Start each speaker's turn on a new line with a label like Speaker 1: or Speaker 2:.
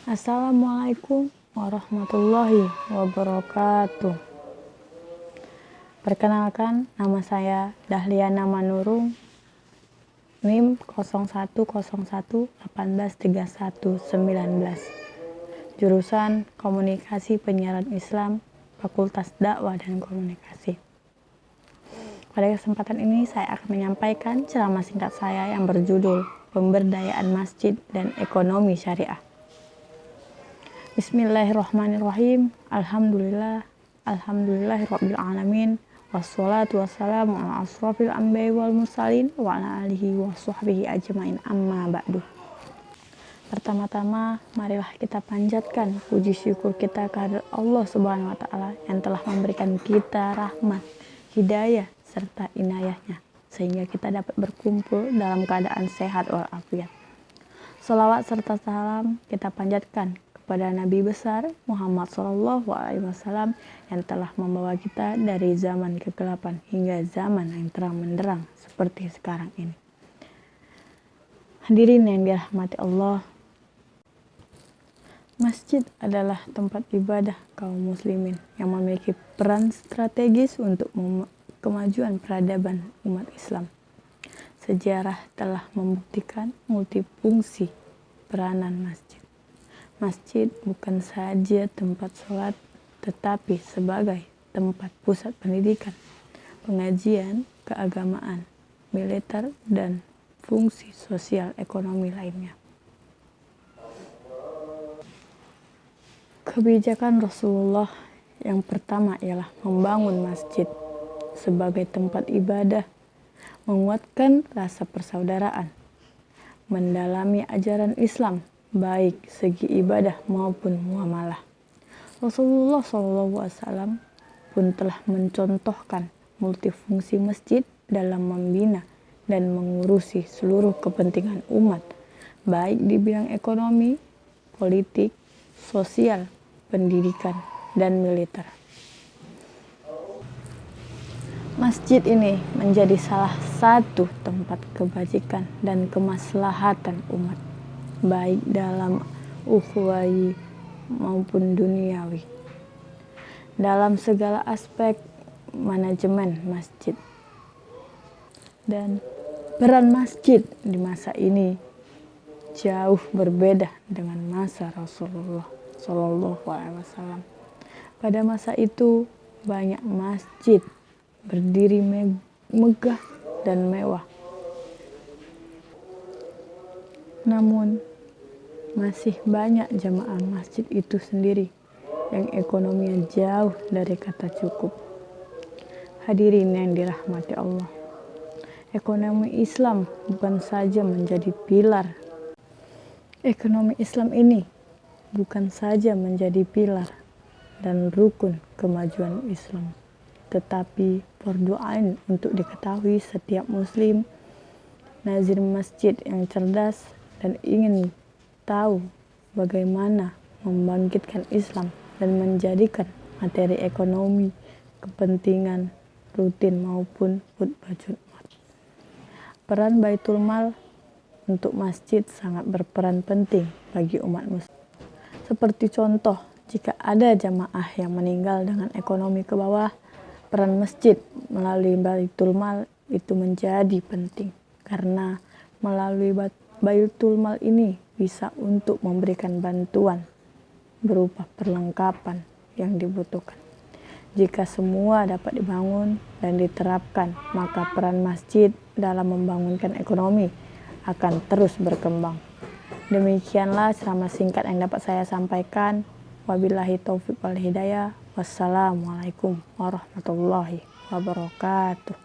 Speaker 1: Assalamualaikum warahmatullahi wabarakatuh. Perkenalkan, nama saya Dahliana Manurung, NIM 0101183119, jurusan Komunikasi Penyiaran Islam, Fakultas Dakwah dan Komunikasi. Pada kesempatan ini saya akan menyampaikan ceramah singkat saya yang berjudul Pemberdayaan Masjid dan Ekonomi Syariah. Bismillahirrahmanirrahim. Alhamdulillahirabbil alamin. Wassalatu wassalamu ala asrofil anbiya'i wal mursalin wa ala alihi wa sahbihi ajmain, amma ba'du. Pertama-tama marilah kita panjatkan puji syukur kita kepada Allah Subhanahu wa taala yang telah memberikan kita rahmat, hidayah serta inayahnya sehingga kita dapat berkumpul dalam keadaan sehat walafiat. Shalawat serta salam kita panjatkan kepada Nabi besar Muhammad SAW yang telah membawa kita dari zaman kegelapan hingga zaman yang terang benderang seperti sekarang ini. Hadirin yang dirahmati Allah, masjid adalah tempat ibadah kaum muslimin yang memiliki peran strategis untuk kemajuan peradaban umat Islam. Sejarah telah membuktikan multifungsi peranan masjid. Masjid bukan saja tempat sholat, tetapi sebagai tempat pusat pendidikan, pengajian, keagamaan, militer, dan fungsi sosial ekonomi lainnya. Kebijakan Rasulullah yang pertama ialah membangun masjid sebagai tempat ibadah, menguatkan rasa persaudaraan, mendalami ajaran Islam, baik segi ibadah maupun muamalah. Rasulullah SAW pun telah mencontohkan multifungsi masjid dalam membina dan mengurusi seluruh kepentingan umat, baik di bidang ekonomi, politik, sosial, pendidikan, dan militer. Masjid ini menjadi salah satu tempat kebajikan dan kemaslahatan umat, baik dalam ukhrawi maupun duniawi, dalam segala aspek manajemen masjid. Dan peran masjid di masa ini jauh berbeda dengan masa Rasulullah SAW. Pada masa itu banyak masjid berdiri megah dan mewah, namun masih banyak jamaah masjid itu sendiri yang ekonominya jauh dari kata cukup. Hadirin yang dirahmati Allah, ekonomi Islam bukan saja menjadi pilar. Ekonomi Islam ini bukan saja menjadi pilar dan rukun kemajuan Islam, tetapi fardu ain untuk diketahui setiap muslim nazir masjid yang cerdas dan ingin tahu bagaimana membangkitkan Islam dan menjadikan materi ekonomi kepentingan rutin maupun khutbah Jumat. Peran Baitul Mal untuk masjid sangat berperan penting bagi umat muslim. Seperti contoh, jika ada jamaah yang meninggal dengan ekonomi ke bawah, peran masjid melalui Baitul Mal itu menjadi penting, karena melalui Baitul Mal ini bisa untuk memberikan bantuan berupa perlengkapan yang dibutuhkan. Jika semua dapat dibangun dan diterapkan, maka peran masjid dalam membangunkan ekonomi akan terus berkembang. Demikianlah ceramah singkat yang dapat saya sampaikan. Wabillahi taufiq wal hidayah. Wassalamualaikum warahmatullahi wabarakatuh.